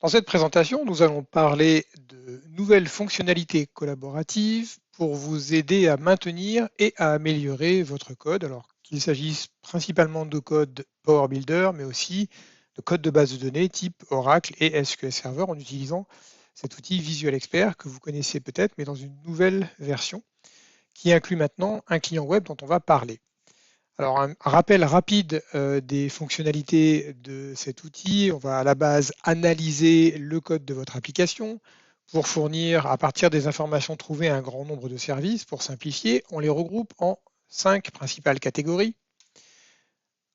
Dans cette présentation, nous allons parler de nouvelles fonctionnalités collaboratives pour vous aider à maintenir et à améliorer votre code, alors qu'il s'agisse principalement de code Power Builder, mais aussi de code de base de données type Oracle et SQL Server en utilisant cet outil Visual Expert que vous connaissez peut-être, mais dans une nouvelle version qui inclut maintenant un client web dont on va parler. Alors, un rappel rapide des fonctionnalités de cet outil. On va à la base analyser le code de votre application pour fournir, à partir des informations trouvées, un grand nombre de services. Pour simplifier, on les regroupe en 5 principales catégories.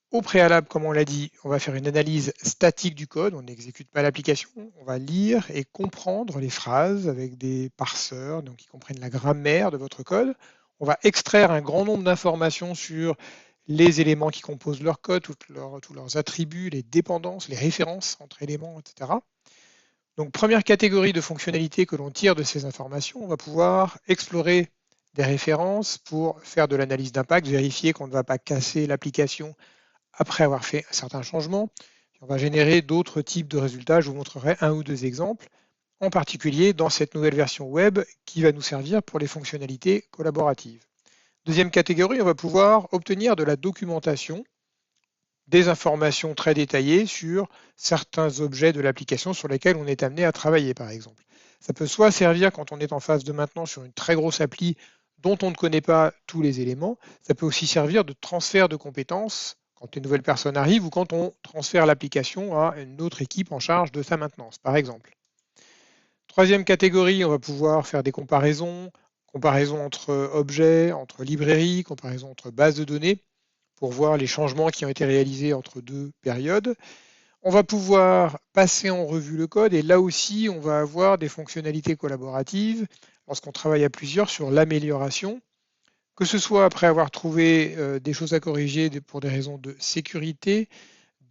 Au préalable, comme on l'a dit, on va faire une analyse statique du code. On n'exécute pas l'application. On va lire et comprendre les phrases avec des parseurs, donc qui comprennent la grammaire de votre code. On va extraire un grand nombre d'informations sur les éléments qui composent leur code, tous leurs attributs, les dépendances, les références entre éléments, etc. Donc, première catégorie de fonctionnalités que l'on tire de ces informations, on va pouvoir explorer des références pour faire de l'analyse d'impact, vérifier qu'on ne va pas casser l'application après avoir fait certains changements. On va générer d'autres types de résultats. Je vous montrerai un ou deux exemples, en particulier dans cette nouvelle version web qui va nous servir pour les fonctionnalités collaboratives. Deuxième catégorie, on va pouvoir obtenir de la documentation, des informations très détaillées sur certains objets de l'application sur lesquels on est amené à travailler, par exemple. Ça peut soit servir quand on est en phase de maintenance sur une très grosse appli dont on ne connaît pas tous les éléments. Ça peut aussi servir de transfert de compétences quand une nouvelle personne arrive ou quand on transfère l'application à une autre équipe en charge de sa maintenance, par exemple. Troisième catégorie, on va pouvoir faire des comparaisons entre objets, entre librairies, comparaisons entre bases de données, pour voir les changements qui ont été réalisés entre deux périodes. On va pouvoir passer en revue le code et là aussi, on va avoir des fonctionnalités collaboratives lorsqu'on travaille à plusieurs sur l'amélioration, que ce soit après avoir trouvé des choses à corriger pour des raisons de sécurité,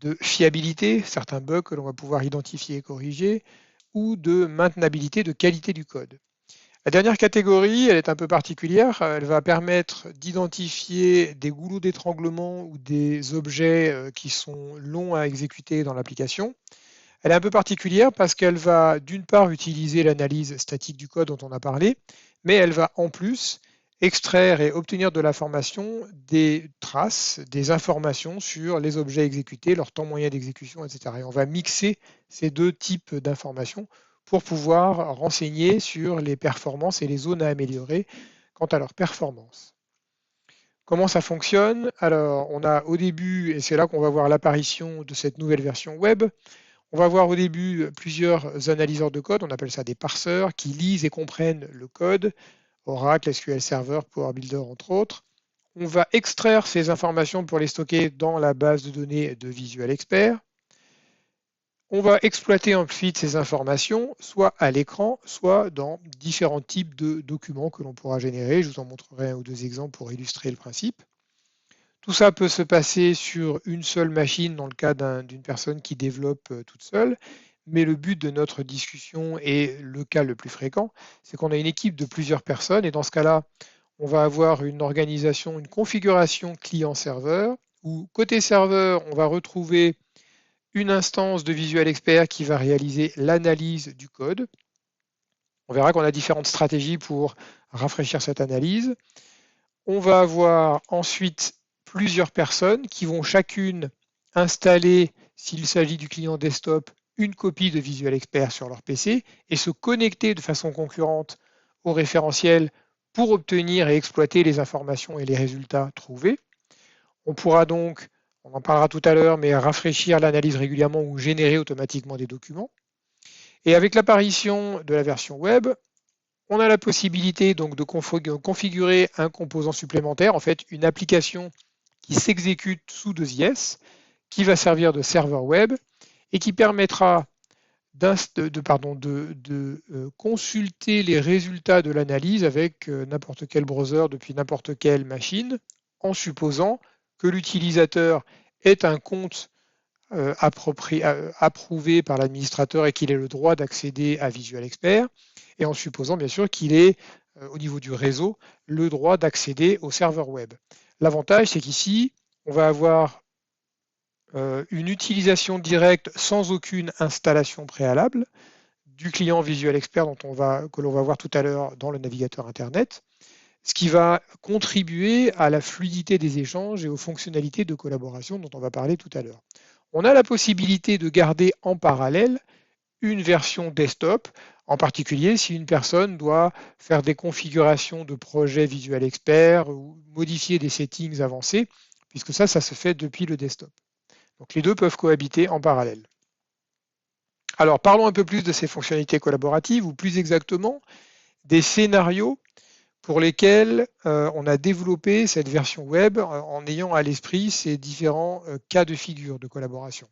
de fiabilité, certains bugs que l'on va pouvoir identifier et corriger, ou de maintenabilité, de qualité du code. La dernière catégorie, elle est un peu particulière. Elle va permettre d'identifier des goulots d'étranglement ou des objets qui sont longs à exécuter dans l'application. Elle est un peu particulière parce qu'elle va d'une part utiliser l'analyse statique du code dont on a parlé, mais elle va en plus extraire et obtenir de l'information des traces, des informations sur les objets exécutés, leur temps moyen d'exécution, etc. Et on va mixer ces deux types d'informations pour pouvoir renseigner sur les performances et les zones à améliorer quant à leur performance. Comment ça fonctionne? Alors, on a au début, et c'est là qu'on va voir l'apparition de cette nouvelle version web, on va voir au début plusieurs analyseurs de code, on appelle ça des parseurs, qui lisent et comprennent le code, Oracle, SQL Server, Power Builder, entre autres. On va extraire ces informations pour les stocker dans la base de données de Visual Expert. On va exploiter ensuite ces informations, soit à l'écran, soit dans différents types de documents que l'on pourra générer. Je vous en montrerai un ou deux exemples pour illustrer le principe. Tout ça peut se passer sur une seule machine dans le cas d'une personne qui développe toute seule. Mais le but de notre discussion et le cas le plus fréquent, c'est qu'on a une équipe de plusieurs personnes et dans ce cas-là, on va avoir une organisation, une configuration client-serveur où côté serveur, on va retrouver une instance de Visual Expert qui va réaliser l'analyse du code. On verra qu'on a différentes stratégies pour rafraîchir cette analyse. On va avoir ensuite plusieurs personnes qui vont chacune installer, s'il s'agit du client desktop, une copie de Visual Expert sur leur PC et se connecter de façon concurrente au référentiel pour obtenir et exploiter les informations et les résultats trouvés. On pourra donc, on en parlera tout à l'heure, mais rafraîchir l'analyse régulièrement ou générer automatiquement des documents. Et avec l'apparition de la version web, on a la possibilité donc de configurer un composant supplémentaire, en fait une application qui s'exécute sous 2IS, qui va servir de serveur web et qui permettra consulter les résultats de l'analyse avec n'importe quel browser depuis n'importe quelle machine, en supposant que l'utilisateur ait un compte approuvé par l'administrateur et qu'il ait le droit d'accéder à Visual Expert, et en supposant bien sûr qu'il ait, au niveau du réseau, le droit d'accéder au serveur web. L'avantage, c'est qu'ici, on va avoir une utilisation directe sans aucune installation préalable du client Visual Expert que l'on va voir tout à l'heure dans le navigateur Internet, ce qui va contribuer à la fluidité des échanges et aux fonctionnalités de collaboration dont on va parler tout à l'heure. On a la possibilité de garder en parallèle une version desktop, en particulier si une personne doit faire des configurations de projets Visual Expert ou modifier des settings avancés, puisque ça se fait depuis le desktop. Donc les deux peuvent cohabiter en parallèle. Alors parlons un peu plus de ces fonctionnalités collaboratives, ou plus exactement des scénarios pour lesquels on a développé cette version web en ayant à l'esprit ces différents cas de figure de collaboration.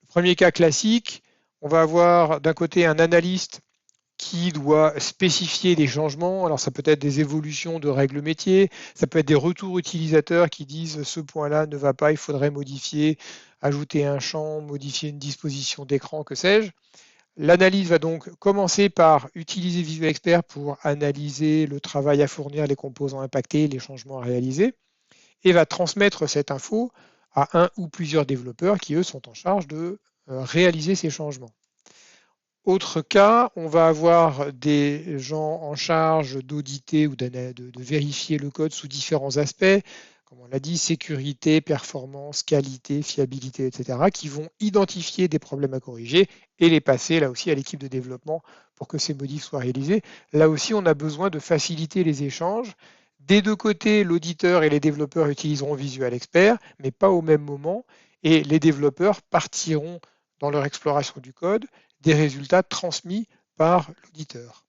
Le premier cas classique, on va avoir d'un côté un analyste qui doit spécifier des changements. Alors ça peut être des évolutions de règles métiers, ça peut être des retours utilisateurs qui disent ce point-là ne va pas, il faudrait modifier, ajouter un champ, modifier une disposition d'écran, que sais-je. L'analyse va donc commencer par utiliser Visual Expert pour analyser le travail à fournir, les composants impactés, les changements à réaliser, et va transmettre cette info à un ou plusieurs développeurs qui, eux, sont en charge de réaliser ces changements. Autre cas, on va avoir des gens en charge d'auditer ou de vérifier le code sous différents aspects, comme on l'a dit, sécurité, performance, qualité, fiabilité, etc., qui vont identifier des problèmes à corriger et les passer là aussi à l'équipe de développement pour que ces modifs soient réalisés. Là aussi, on a besoin de faciliter les échanges. Des deux côtés, l'auditeur et les développeurs utiliseront Visual Expert, mais pas au même moment, et les développeurs partiront dans leur exploration du code des résultats transmis par l'auditeur.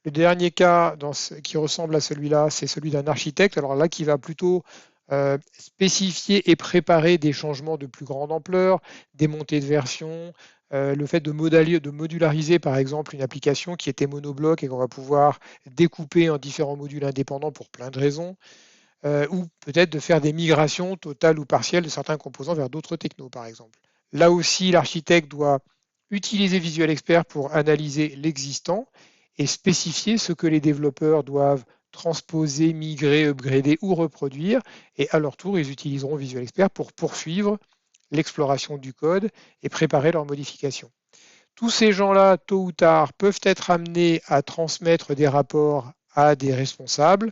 Le dernier cas qui ressemble à celui-là, c'est celui d'un architecte, alors là qui va plutôt spécifier et préparer des changements de plus grande ampleur, des montées de version, le fait de modulariser par exemple une application qui était monobloc et qu'on va pouvoir découper en différents modules indépendants pour plein de raisons, ou peut-être de faire des migrations totales ou partielles de certains composants vers d'autres technos par exemple. Là aussi, l'architecte doit utiliser Visual Expert pour analyser l'existant et spécifier ce que les développeurs doivent transposer, migrer, upgrader ou reproduire. Et à leur tour, ils utiliseront Visual Expert pour poursuivre l'exploration du code et préparer leurs modifications. Tous ces gens-là, tôt ou tard, peuvent être amenés à transmettre des rapports à des responsables.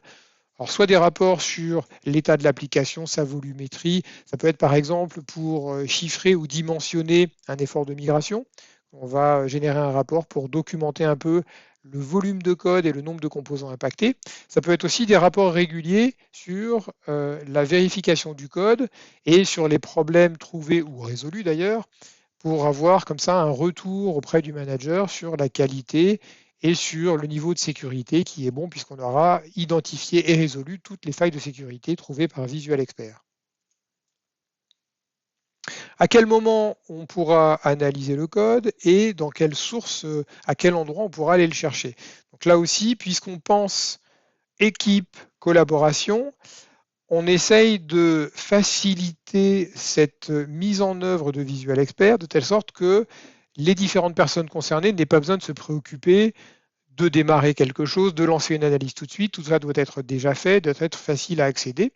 Alors, soit des rapports sur l'état de l'application, sa volumétrie, ça peut être par exemple pour chiffrer ou dimensionner un effort de migration. On va générer un rapport pour documenter un peu le volume de code et le nombre de composants impactés. Ça peut être aussi des rapports réguliers sur la vérification du code et sur les problèmes trouvés ou résolus d'ailleurs, pour avoir comme ça un retour auprès du manager sur la qualité et sur le niveau de sécurité qui est bon puisqu'on aura identifié et résolu toutes les failles de sécurité trouvées par Visual Expert. À quel moment on pourra analyser le code et dans quelle source, à quel endroit on pourra aller le chercher. Donc là aussi, puisqu'on pense équipe, collaboration, on essaye de faciliter cette mise en œuvre de Visual Expert de telle sorte que les différentes personnes concernées n'aient pas besoin de se préoccuper de démarrer quelque chose, de lancer une analyse tout de suite. Tout ça doit être déjà fait, doit être facile à accéder.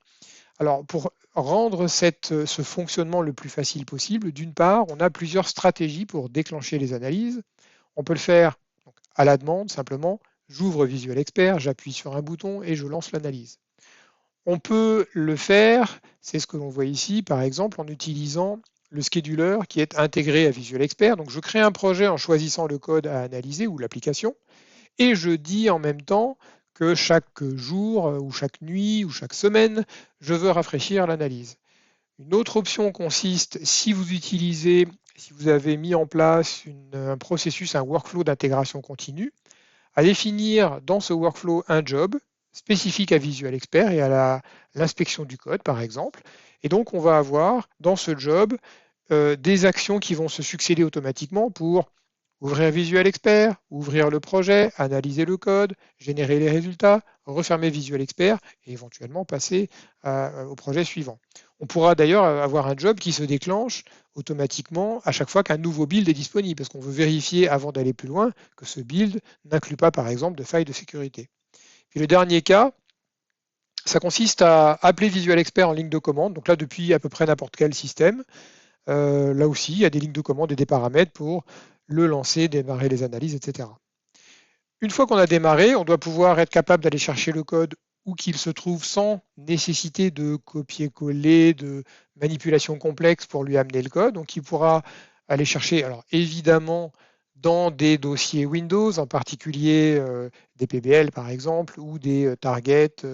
Alors, pour rendre ce fonctionnement le plus facile possible, d'une part, on a plusieurs stratégies pour déclencher les analyses. On peut le faire à la demande, simplement. J'ouvre Visual Expert, j'appuie sur un bouton et je lance l'analyse. On peut le faire, c'est ce que l'on voit ici, par exemple, en utilisant le scheduler qui est intégré à Visual Expert. Donc, je crée un projet en choisissant le code à analyser ou l'application. Et je dis en même temps que chaque jour ou chaque nuit ou chaque semaine, je veux rafraîchir l'analyse. Une autre option consiste, si vous avez mis en place un processus, un workflow d'intégration continue, à définir dans ce workflow un job spécifique à Visual Expert et à l'inspection du code, par exemple. Et donc, on va avoir dans ce job des actions qui vont se succéder automatiquement pour ouvrir Visual Expert, ouvrir le projet, analyser le code, générer les résultats, refermer Visual Expert et éventuellement passer au projet suivant. On pourra d'ailleurs avoir un job qui se déclenche automatiquement à chaque fois qu'un nouveau build est disponible, parce qu'on veut vérifier avant d'aller plus loin que ce build n'inclut pas par exemple de failles de sécurité. Puis le dernier cas, ça consiste à appeler Visual Expert en ligne de commande, donc là depuis à peu près n'importe quel système, Là aussi, il y a des lignes de commande et des paramètres pour le lancer, démarrer les analyses, etc. Une fois qu'on a démarré, on doit pouvoir être capable d'aller chercher le code où qu'il se trouve sans nécessité de copier-coller, de manipulation complexe pour lui amener le code. Donc il pourra aller chercher, alors évidemment, dans des dossiers Windows, en particulier des PBL par exemple, ou des targets,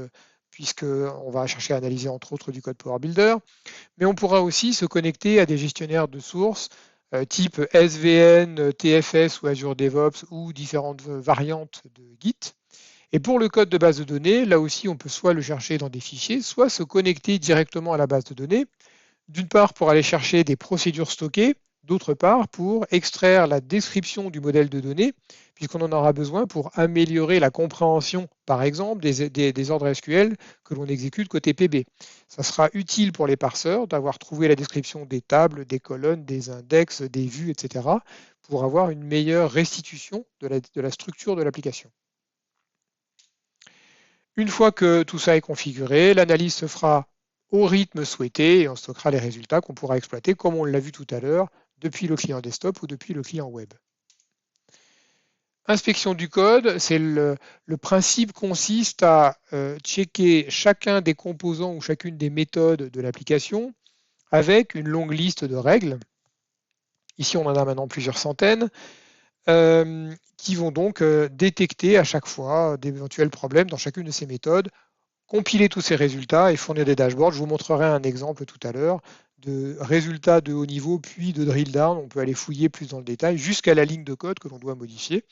puisqu'on va chercher à analyser entre autres du code Power Builder. Mais on pourra aussi se connecter à des gestionnaires de sources type SVN, TFS ou Azure DevOps ou différentes variantes de Git. Et pour le code de base de données, là aussi, on peut soit le chercher dans des fichiers, soit se connecter directement à la base de données, d'une part pour aller chercher des procédures stockées, d'autre part pour extraire la description du modèle de données, puisqu'on en aura besoin pour améliorer la compréhension, par exemple, des ordres SQL que l'on exécute côté PB. Ça sera utile pour les parseurs d'avoir trouvé la description des tables, des colonnes, des index, des vues, etc., pour avoir une meilleure restitution de la structure de l'application. Une fois que tout ça est configuré, l'analyse se fera au rythme souhaité et on stockera les résultats qu'on pourra exploiter, comme on l'a vu tout à l'heure, depuis le client desktop ou depuis le client web. Inspection du code, le principe consiste à checker chacun des composants ou chacune des méthodes de l'application avec une longue liste de règles. Ici, on en a maintenant plusieurs centaines, qui vont donc détecter à chaque fois d'éventuels problèmes dans chacune de ces méthodes, compiler tous ces résultats et fournir des dashboards. Je vous montrerai un exemple tout à l'heure de résultats de haut niveau, puis de drill down. On peut aller fouiller plus dans le détail jusqu'à la ligne de code que l'on doit modifier.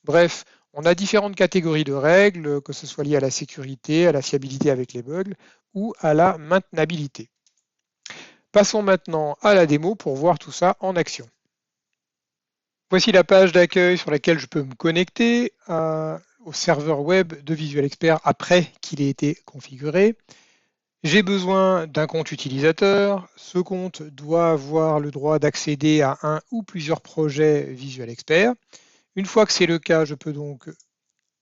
Bref, on a différentes catégories de règles, que ce soit lié à la sécurité, à la fiabilité avec les bugs ou à la maintenabilité. Passons maintenant à la démo pour voir tout ça en action. Voici la page d'accueil sur laquelle je peux me connecter au serveur web de Visual Expert après qu'il ait été configuré. J'ai besoin d'un compte utilisateur. Ce compte doit avoir le droit d'accéder à un ou plusieurs projets Visual Expert. Une fois que c'est le cas, je peux donc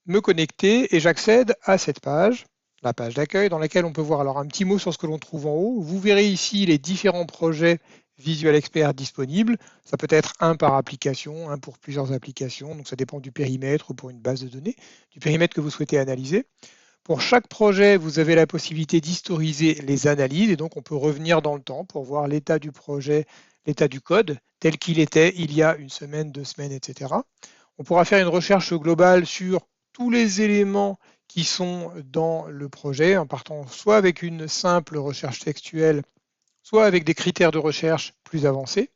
me connecter et j'accède à cette page, la page d'accueil, dans laquelle on peut voir alors un petit mot sur ce que l'on trouve en haut. Vous verrez ici les différents projets Visual Expert disponibles. Ça peut être un par application, un pour plusieurs applications, donc ça dépend du périmètre ou pour une base de données, du périmètre que vous souhaitez analyser. Pour chaque projet, vous avez la possibilité d'historiser les analyses et donc on peut revenir dans le temps pour voir l'état du projet, l'état du code tel qu'il était il y a une semaine, 2 semaines, etc. On pourra faire une recherche globale sur tous les éléments qui sont dans le projet en partant soit avec une simple recherche textuelle, soit avec des critères de recherche plus avancés.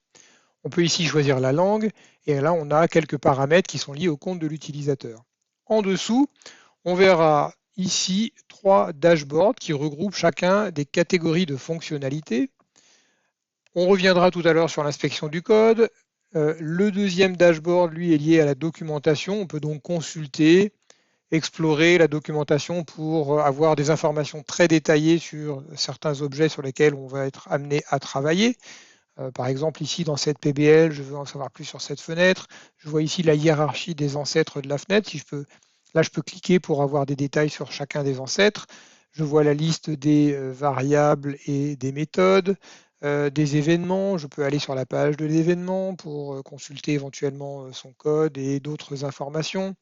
On peut ici choisir la langue et là on a quelques paramètres qui sont liés au compte de l'utilisateur. En dessous, on verra ici 3 dashboards qui regroupent chacun des catégories de fonctionnalités. On reviendra tout à l'heure sur l'inspection du code. Le deuxième dashboard, lui, est lié à la documentation. On peut donc consulter, explorer la documentation pour avoir des informations très détaillées sur certains objets sur lesquels on va être amené à travailler. Par exemple, ici, dans cette PBL, je veux en savoir plus sur cette fenêtre. Je vois ici la hiérarchie des ancêtres de la fenêtre. Là, je peux cliquer pour avoir des détails sur chacun des ancêtres. Je vois la liste des variables et des méthodes, des événements. Je peux aller sur la page de l'événement pour consulter éventuellement son code et d'autres informations.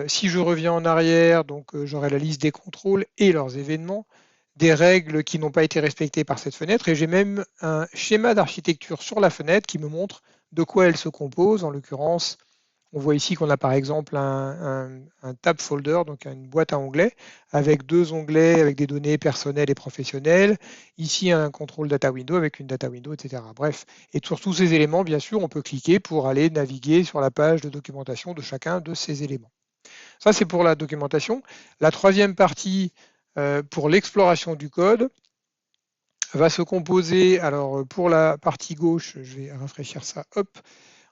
Si je reviens en arrière, donc j'aurai la liste des contrôles et leurs événements, des règles qui n'ont pas été respectées par cette fenêtre, et j'ai même un schéma d'architecture sur la fenêtre qui me montre de quoi elle se compose. En l'occurrence, on voit ici qu'on a par exemple un tab folder, donc une boîte à onglets, avec 2 onglets avec des données personnelles et professionnelles. Ici, un contrôle data window avec une data window, etc. Bref, et sur tous ces éléments, bien sûr, on peut cliquer pour aller naviguer sur la page de documentation de chacun de ces éléments. Ça, c'est pour la documentation. La troisième partie, pour l'exploration du code, va se composer, alors pour la partie gauche, je vais rafraîchir ça, hop,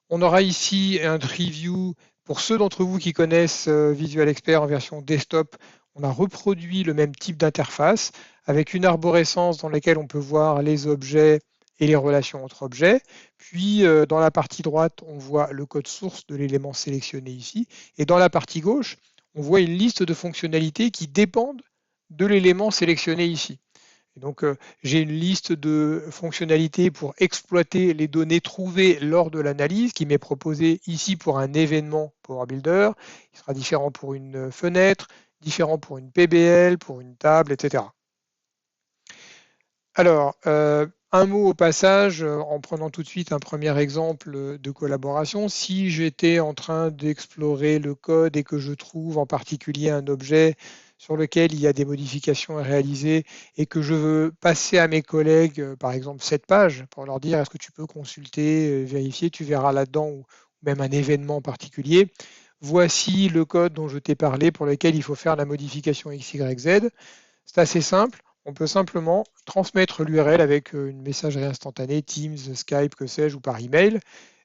on aura ici un tree view. Pour ceux d'entre vous qui connaissent Visual Expert en version desktop, on a reproduit le même type d'interface avec une arborescence dans laquelle on peut voir les objets et les relations entre objets. Puis dans la partie droite, on voit le code source de l'élément sélectionné ici. Et dans la partie gauche, on voit une liste de fonctionnalités qui dépendent de l'élément sélectionné ici. Et donc, j'ai une liste de fonctionnalités pour exploiter les données trouvées lors de l'analyse qui m'est proposée ici pour un événement Power Builder. Il sera différent pour une fenêtre, différent pour une PBL, pour une table, etc. Alors, un mot au passage, en prenant tout de suite un premier exemple de collaboration. Si j'étais en train d'explorer le code et que je trouve en particulier un objet sur lequel il y a des modifications à réaliser et que je veux passer à mes collègues, par exemple, cette page pour leur dire est-ce que tu peux consulter, vérifier, tu verras là-dedans, ou même un événement particulier. Voici le code dont je t'ai parlé pour lequel il faut faire la modification XYZ. C'est assez simple. On peut simplement transmettre l'URL avec une messagerie instantanée, Teams, Skype, que sais-je, ou par email.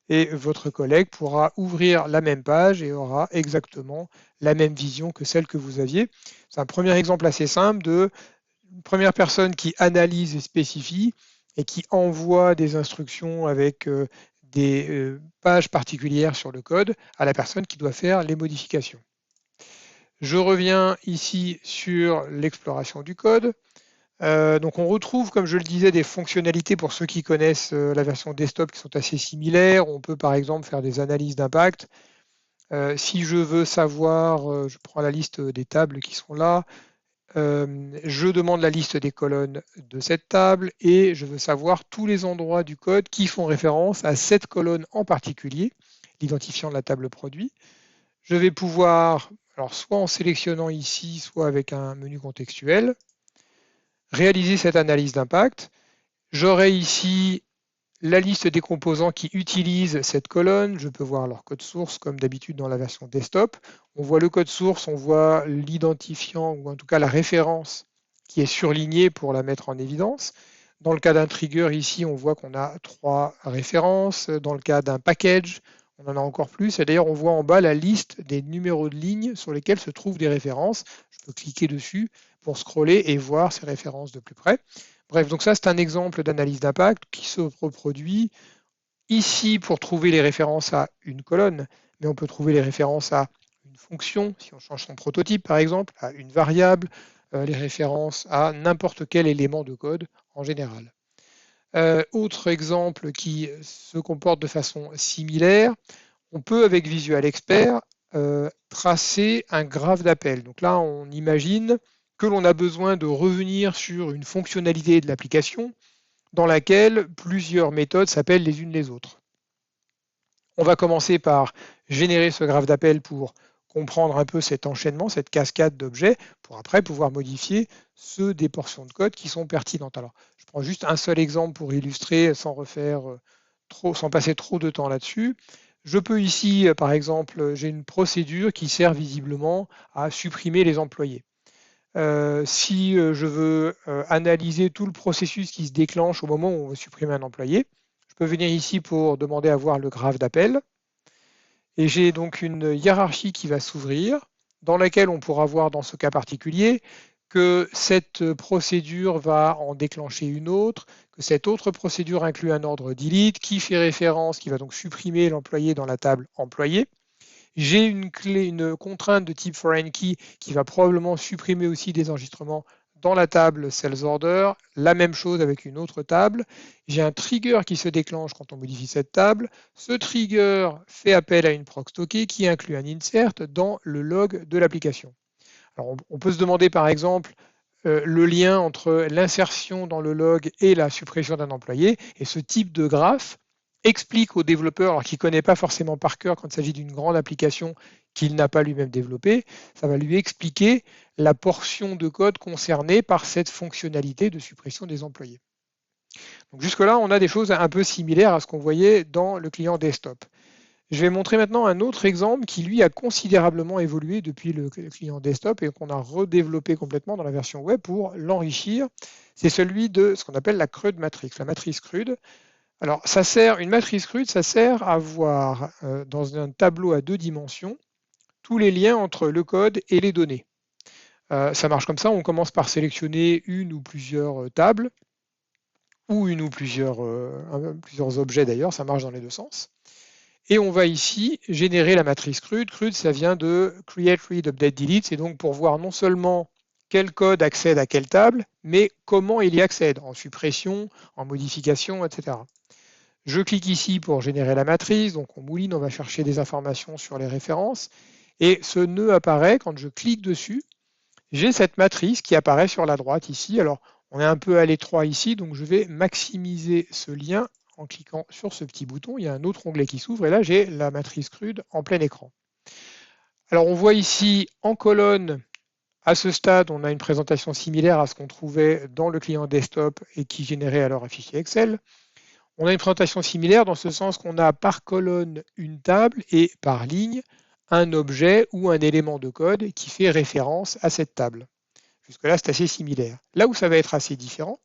Et votre collègue pourra ouvrir la même page et aura exactement la même vision que celle que vous aviez. C'est un premier exemple assez simple de une première personne qui analyse et spécifie et qui envoie des instructions avec des pages particulières sur le code à la personne qui doit faire les modifications. Je reviens ici sur l'exploration du code. Donc on retrouve, comme je le disais, des fonctionnalités pour ceux qui connaissent la version desktop qui sont assez similaires. On peut par exemple faire des analyses d'impact. Si je veux savoir, je prends la liste des tables qui sont là, je demande la liste des colonnes de cette table et je veux savoir tous les endroits du code qui font référence à cette colonne en particulier, l'identifiant de la table produit. Je vais pouvoir, alors soit en sélectionnant ici, soit avec un menu contextuel, réaliser cette analyse d'impact. J'aurai ici la liste des composants qui utilisent cette colonne. Je peux voir leur code source comme d'habitude dans la version desktop. On voit le code source, on voit l'identifiant ou en tout cas la référence qui est surlignée pour la mettre en évidence. Dans le cas d'un trigger, ici, on voit qu'on a 3 références. Dans le cas d'un package, on en a encore plus. Et d'ailleurs, on voit en bas la liste des numéros de ligne sur lesquels se trouvent des références. Je peux cliquer dessus pour scroller et voir ces références de plus près. Bref, donc ça, c'est un exemple d'analyse d'impact qui se reproduit ici pour trouver les références à une colonne, mais on peut trouver les références à une fonction, si on change son prototype par exemple, à une variable, les références à n'importe quel élément de code en général. Autre exemple qui se comporte de façon similaire, on peut avec Visual Expert tracer un graphe d'appel. Donc là, on imagine que l'on a besoin de revenir sur une fonctionnalité de l'application dans laquelle plusieurs méthodes s'appellent les unes les autres. On va commencer par générer ce graphe d'appel pour comprendre un peu cet enchaînement, cette cascade d'objets, pour après pouvoir modifier ceux des portions de code qui sont pertinentes. Alors, je prends juste un seul exemple pour illustrer sans sans passer trop de temps là-dessus. Je peux ici, par exemple, j'ai une procédure qui sert visiblement à supprimer les employés. Si je veux analyser tout le processus qui se déclenche au moment où on veut supprimer un employé, je peux venir ici pour demander à voir le graphe d'appel. Et j'ai donc une hiérarchie qui va s'ouvrir, dans laquelle on pourra voir dans ce cas particulier que cette procédure va en déclencher une autre, que cette autre procédure inclut un ordre delete qui fait référence, qui va donc supprimer l'employé dans la table employé. J'ai une contrainte de type foreign key qui va probablement supprimer aussi des enregistrements dans la table sales order, la même chose avec une autre table. J'ai un trigger qui se déclenche quand on modifie cette table. Ce trigger fait appel à une proc stockée qui inclut un insert dans le log de l'application. Alors on peut se demander par exemple le lien entre l'insertion dans le log et la suppression d'un employé, et ce type de graphe explique au développeur, alors qu'il ne connaît pas forcément par cœur quand il s'agit d'une grande application qu'il n'a pas lui-même développée, ça va lui expliquer la portion de code concernée par cette fonctionnalité de suppression des employés. Donc jusque-là, on a des choses un peu similaires à ce qu'on voyait dans le client desktop. Je vais montrer maintenant un autre exemple qui, lui, a considérablement évolué depuis le client desktop et qu'on a redéveloppé complètement dans la version web pour l'enrichir. C'est celui de ce qu'on appelle la CRUD matrix, la matrice CRUD. Alors, une matrice CRUD, ça sert à voir dans un tableau à 2 dimensions tous les liens entre le code et les données. Ça marche comme ça, on commence par sélectionner une ou plusieurs tables, ou une ou plusieurs objets d'ailleurs, ça marche dans les deux sens. Et on va ici générer la matrice CRUD. CRUD, ça vient de Create, Read, Update, Delete. C'est donc pour voir non seulement quel code accède à quelle table, mais comment il y accède, en suppression, en modification, etc. Je clique ici pour générer la matrice, donc on mouline, on va chercher des informations sur les références, et ce nœud apparaît quand je clique dessus. J'ai cette matrice qui apparaît sur la droite ici. Alors, on est un peu à l'étroit ici, donc je vais maximiser ce lien en cliquant sur ce petit bouton. Il y a un autre onglet qui s'ouvre et là, j'ai la matrice CRUD en plein écran. Alors, on voit ici en colonne, à ce stade, on a une présentation similaire à ce qu'on trouvait dans le client desktop et qui générait alors un fichier Excel. On a une présentation similaire dans ce sens qu'on a par colonne une table et par ligne un objet ou un élément de code qui fait référence à cette table. Jusque-là, c'est assez similaire. Là où ça va être assez différent,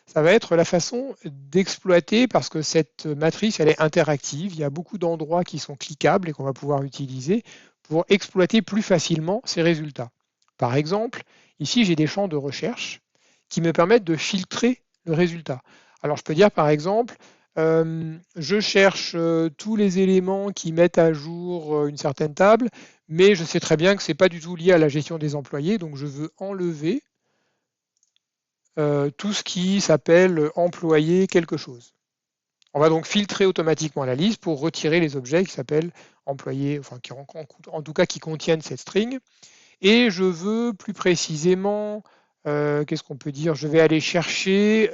ça va être la façon d'exploiter, parce que cette matrice, elle est interactive. Il y a beaucoup d'endroits qui sont cliquables et qu'on va pouvoir utiliser pour exploiter plus facilement ces résultats. Par exemple, ici, j'ai des champs de recherche qui me permettent de filtrer le résultat. Alors, je peux dire, par exemple, je cherche tous les éléments qui mettent à jour une certaine table, mais je sais très bien que ce n'est pas du tout lié à la gestion des employés, donc je veux enlever tout ce qui s'appelle employé quelque chose. On va donc filtrer automatiquement la liste pour retirer les objets qui s'appellent employés, enfin qui en tout cas qui contiennent cette string. Et je veux plus précisément, qu'est-ce qu'on peut dire? Je vais aller chercher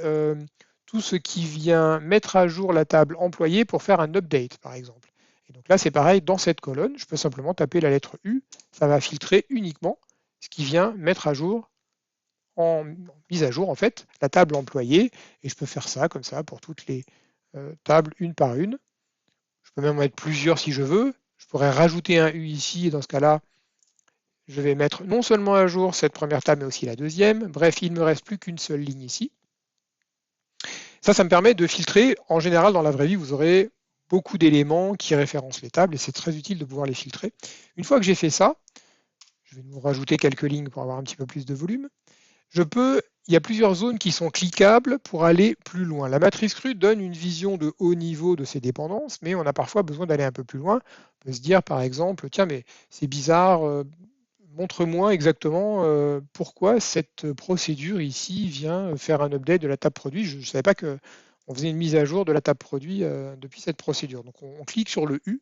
tout ce qui vient mettre à jour la table employée pour faire un update, par exemple. Et donc là, c'est pareil, dans cette colonne, je peux simplement taper la lettre U, ça va filtrer uniquement ce qui vient mettre à jour, en mise à jour en fait, la table employée, et je peux faire ça comme ça pour toutes les tables une par une. Je peux même en mettre plusieurs si je veux. Je pourrais rajouter un U ici, et dans ce cas-là, je vais mettre non seulement à jour cette première table, mais aussi la deuxième. Bref, il ne me reste plus qu'une seule ligne ici. Ça me permet de filtrer. En général, dans la vraie vie, vous aurez beaucoup d'éléments qui référencent les tables et c'est très utile de pouvoir les filtrer. Une fois que j'ai fait ça, je vais nous rajouter quelques lignes pour avoir un petit peu plus de volume. Il y a plusieurs zones qui sont cliquables pour aller plus loin. La matrice CRUD donne une vision de haut niveau de ces dépendances, mais on a parfois besoin d'aller un peu plus loin. On peut se dire, par exemple, tiens, mais c'est bizarre, montre-moi exactement pourquoi cette procédure ici vient faire un update de la table produit. Je ne savais pas qu'on faisait une mise à jour de la table produit depuis cette procédure. Donc on clique sur le U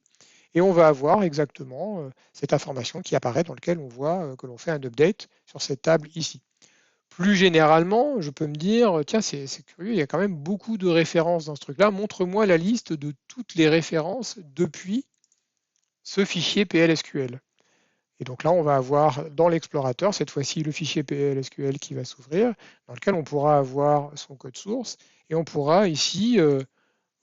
et on va avoir exactement cette information qui apparaît dans laquelle on voit que l'on fait un update sur cette table ici. Plus généralement, je peux me dire, tiens, c'est curieux, il y a quand même beaucoup de références dans ce truc-là. Montre-moi la liste de toutes les références depuis ce fichier PLSQL. Et donc là, on va avoir dans l'explorateur, cette fois-ci, le fichier PLSQL qui va s'ouvrir, dans lequel on pourra avoir son code source. Et on pourra ici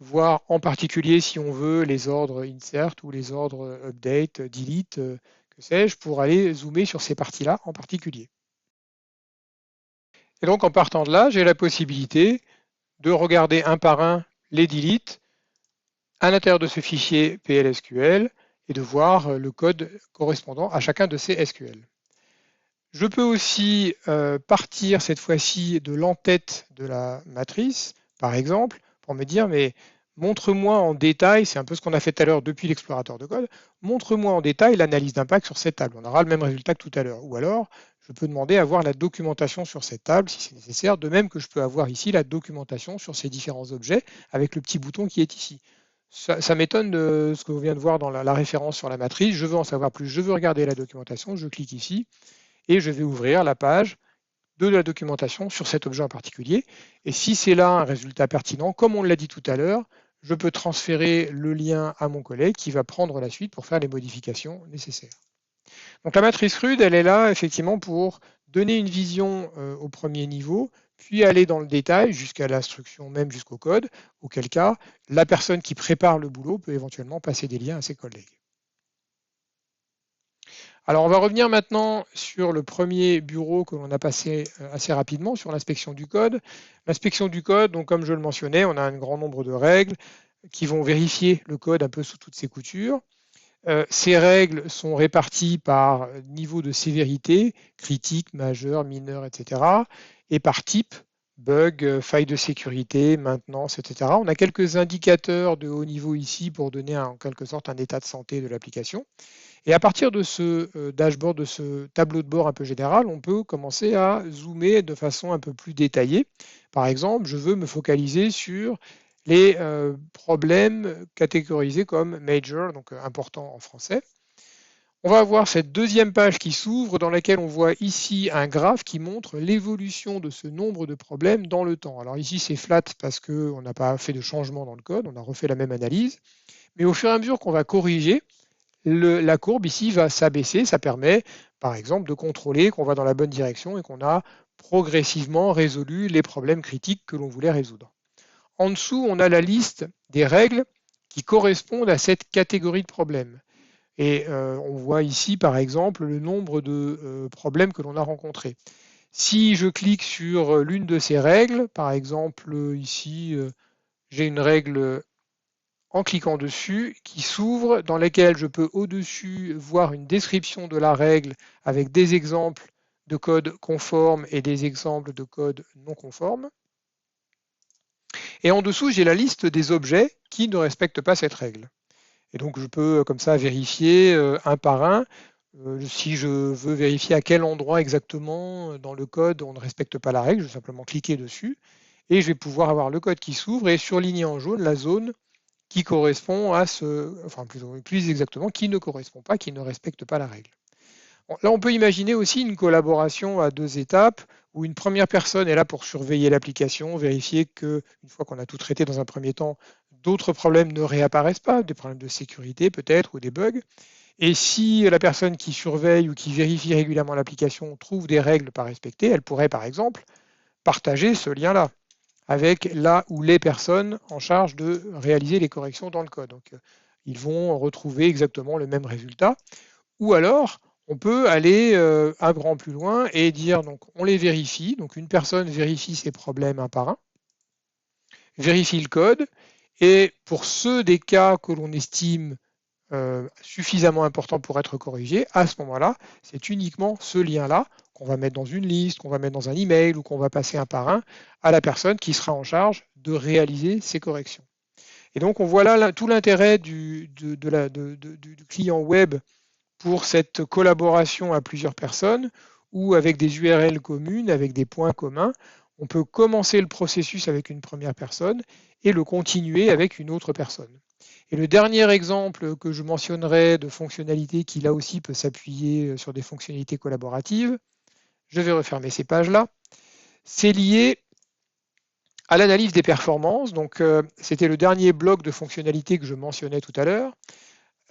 voir en particulier, si on veut, les ordres insert ou les ordres update, delete, que sais-je, pour aller zoomer sur ces parties-là en particulier. Et donc, en partant de là, j'ai la possibilité de regarder un par un les deletes à l'intérieur de ce fichier PLSQL et de voir le code correspondant à chacun de ces SQL. Je peux aussi partir cette fois-ci de l'entête de la matrice, par exemple, pour me dire, mais montre-moi en détail, c'est un peu ce qu'on a fait tout à l'heure depuis l'explorateur de code, montre-moi en détail l'analyse d'impact sur cette table. On aura le même résultat que tout à l'heure. Ou alors, je peux demander à voir la documentation sur cette table si c'est nécessaire, de même que je peux avoir ici la documentation sur ces différents objets avec le petit bouton qui est ici. Ça m'étonne de ce que vous venez de voir dans la référence sur la matrice. Je veux en savoir plus, je veux regarder la documentation, je clique ici et je vais ouvrir la page de la documentation sur cet objet en particulier. Et si c'est là un résultat pertinent, comme on l'a dit tout à l'heure, je peux transférer le lien à mon collègue qui va prendre la suite pour faire les modifications nécessaires. Donc la matrice CRUD, elle est là effectivement pour donner une vision au premier niveau, puis aller dans le détail jusqu'à l'instruction même jusqu'au code, auquel cas la personne qui prépare le boulot peut éventuellement passer des liens à ses collègues. Alors on va revenir maintenant sur le premier bureau que l'on a passé assez rapidement, sur l'inspection du code. L'inspection du code, donc comme je le mentionnais, on a un grand nombre de règles qui vont vérifier le code un peu sous toutes ses coutures. Ces règles sont réparties par niveau de sévérité, critique, majeur, mineur, etc. et par type, bugs, failles de sécurité, maintenance, etc. On a quelques indicateurs de haut niveau ici pour donner en quelque sorte un état de santé de l'application. Et à partir de ce dashboard, de ce tableau de bord un peu général, on peut commencer à zoomer de façon un peu plus détaillée. Par exemple, je veux me focaliser sur les problèmes catégorisés comme major, donc important en français. On va avoir cette deuxième page qui s'ouvre dans laquelle on voit ici un graphe qui montre l'évolution de ce nombre de problèmes dans le temps. Alors ici c'est flat parce qu'on n'a pas fait de changement dans le code, on a refait la même analyse. Mais au fur et à mesure qu'on va corriger, la courbe ici va s'abaisser. Ça permet par exemple de contrôler qu'on va dans la bonne direction et qu'on a progressivement résolu les problèmes critiques que l'on voulait résoudre. En dessous, on a la liste des règles qui correspondent à cette catégorie de problèmes. Et on voit ici, par exemple, le nombre de problèmes que l'on a rencontrés. Si je clique sur l'une de ces règles, par exemple ici, j'ai une règle en cliquant dessus qui s'ouvre, dans laquelle je peux au-dessus voir une description de la règle avec des exemples de code conforme et des exemples de code non conforme. Et en dessous, j'ai la liste des objets qui ne respectent pas cette règle. Et donc, je peux comme ça vérifier un par un. Si je veux vérifier à quel endroit exactement dans le code on ne respecte pas la règle, je vais simplement cliquer dessus et je vais pouvoir avoir le code qui s'ouvre et surligner en jaune la zone qui correspond à enfin plus exactement, qui ne correspond pas, qui ne respecte pas la règle. Bon, là, on peut imaginer aussi une collaboration à deux étapes où une première personne est là pour surveiller l'application, vérifier que, une fois qu'on a tout traité dans un premier temps, d'autres problèmes ne réapparaissent pas, des problèmes de sécurité peut-être ou des bugs. Et si la personne qui surveille ou qui vérifie régulièrement l'application trouve des règles pas respectées, elle pourrait par exemple partager ce lien-là avec la ou les personnes en charge de réaliser les corrections dans le code. Donc, ils vont retrouver exactement le même résultat. Ou alors, on peut aller un grand plus loin et dire, donc, on les vérifie. Donc, une personne vérifie ses problèmes un par un, vérifie le code, et pour ceux des cas que l'on estime suffisamment important pour être corrigé, à ce moment-là, c'est uniquement ce lien-là qu'on va mettre dans une liste, qu'on va mettre dans un email ou qu'on va passer un par un à la personne qui sera en charge de réaliser ces corrections. Et donc, on voit là tout l'intérêt du client web pour cette collaboration à plusieurs personnes ou avec des URL communes, avec des points communs. On peut commencer le processus avec une première personne et le continuer avec une autre personne. Et le dernier exemple que je mentionnerai de fonctionnalité qui là aussi peut s'appuyer sur des fonctionnalités collaboratives, je vais refermer ces pages-là, c'est lié à l'analyse des performances. Donc, c'était le dernier bloc de fonctionnalités que je mentionnais tout à l'heure.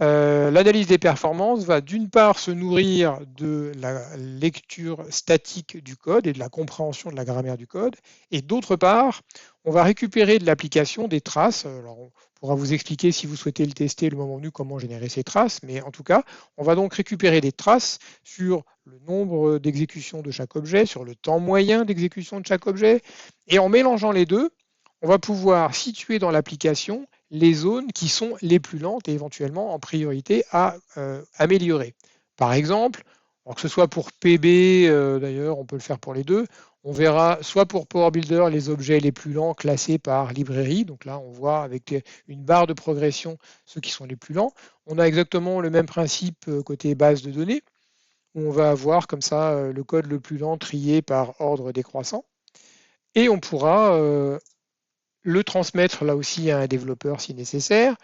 L'analyse des performances va d'une part se nourrir de la lecture statique du code et de la compréhension de la grammaire du code, et d'autre part, on va récupérer de l'application des traces. Alors, on pourra vous expliquer si vous souhaitez le tester le moment venu comment générer ces traces, mais en tout cas, on va donc récupérer des traces sur le nombre d'exécutions de chaque objet, sur le temps moyen d'exécution de chaque objet, et en mélangeant les deux, on va pouvoir situer dans l'application les zones qui sont les plus lentes et éventuellement en priorité à améliorer. Par exemple, que ce soit pour PB, d'ailleurs on peut le faire pour les deux, on verra soit pour Power Builder les objets les plus lents classés par librairie, donc là on voit avec une barre de progression ceux qui sont les plus lents. On a exactement le même principe côté base de données, où on va avoir comme ça le code le plus lent trié par ordre décroissant, et on pourra le transmettre là aussi à un développeur si nécessaire.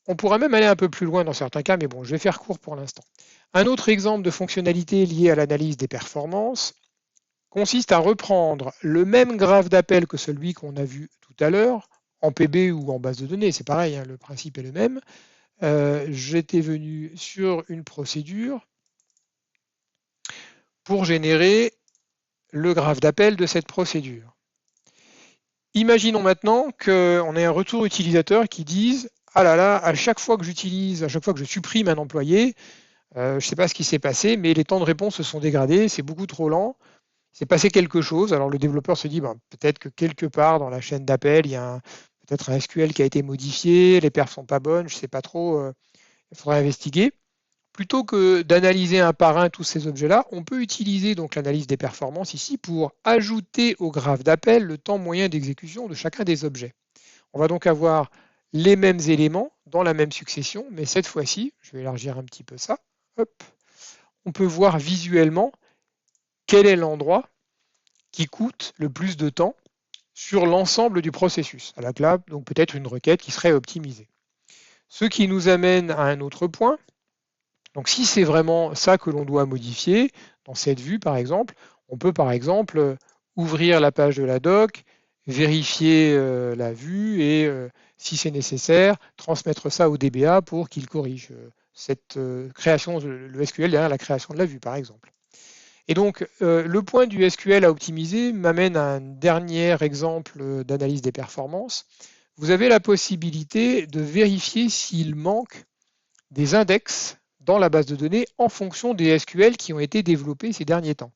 On pourra même aller un peu plus loin dans certains cas, mais bon, je vais faire court pour l'instant. Un autre exemple de fonctionnalité liée à l'analyse des performances consiste à reprendre le même graphe d'appel que celui qu'on a vu tout à l'heure, en PB ou en base de données, c'est pareil, hein, le principe est le même. J'étais venu sur une procédure pour générer le graphe d'appel de cette procédure. Imaginons maintenant qu'on ait un retour utilisateur qui dise « Ah là là, à chaque fois que je supprime un employé, je ne sais pas ce qui s'est passé, mais les temps de réponse se sont dégradés, c'est beaucoup trop lent, il s'est passé quelque chose. » Alors le développeur se dit peut-être que quelque part dans la chaîne d'appel, il y a peut-être un SQL qui a été modifié, les perfs ne sont pas bonnes, je ne sais pas trop, il faudrait investiguer. Plutôt que d'analyser un par un tous ces objets-là, on peut utiliser donc l'analyse des performances ici pour ajouter au graphe d'appel le temps moyen d'exécution de chacun des objets. On va donc avoir les mêmes éléments dans la même succession, mais cette fois-ci, je vais élargir un petit peu ça, hop, on peut voir visuellement quel est l'endroit qui coûte le plus de temps sur l'ensemble du processus. Avec là, donc peut-être une requête qui serait optimisée. Ce qui nous amène à un autre point. Donc si c'est vraiment ça que l'on doit modifier, dans cette vue par exemple, on peut par exemple ouvrir la page de la doc, vérifier la vue et si c'est nécessaire, transmettre ça au DBA pour qu'il corrige cette création, le SQL derrière la création de la vue par exemple. Et donc le point du SQL à optimiser m'amène à un dernier exemple d'analyse des performances. Vous avez la possibilité de vérifier s'il manque des index dans la base de données en fonction des SQL qui ont été développés ces derniers temps.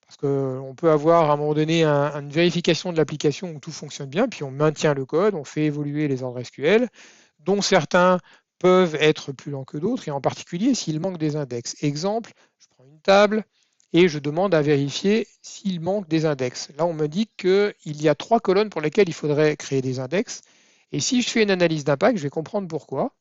Parce qu'on peut avoir à un moment donné une vérification de l'application où tout fonctionne bien, puis on maintient le code, on fait évoluer les ordres SQL, dont certains peuvent être plus lents que d'autres, et en particulier s'il manque des index. Exemple, je prends une table et je demande à vérifier s'il manque des index. Là, on me dit qu'il y a 3 colonnes pour lesquelles il faudrait créer des index, et si je fais une analyse d'impact, je vais comprendre pourquoi.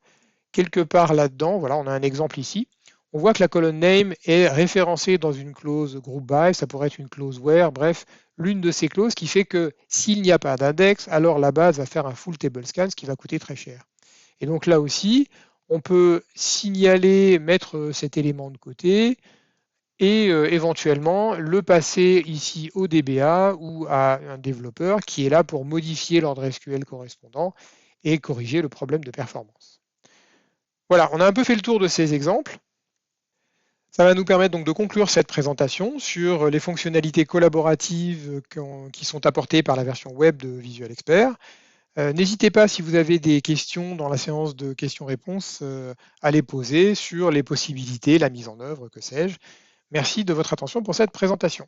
Quelque part là-dedans, voilà, on a un exemple ici. On voit que la colonne name est référencée dans une clause group by, ça pourrait être une clause where, bref, l'une de ces clauses qui fait que s'il n'y a pas d'index, alors la base va faire un full table scan, ce qui va coûter très cher. Et donc là aussi, on peut signaler, mettre cet élément de côté et éventuellement le passer ici au DBA ou à un développeur qui est là pour modifier l'ordre SQL correspondant et corriger le problème de performance. Voilà, on a un peu fait le tour de ces exemples. Ça va nous permettre donc de conclure cette présentation sur les fonctionnalités collaboratives qui sont apportées par la version web de Visual Expert. N'hésitez pas, si vous avez des questions dans la séance de questions-réponses, à les poser sur les possibilités, la mise en œuvre, que sais-je. Merci de votre attention pour cette présentation.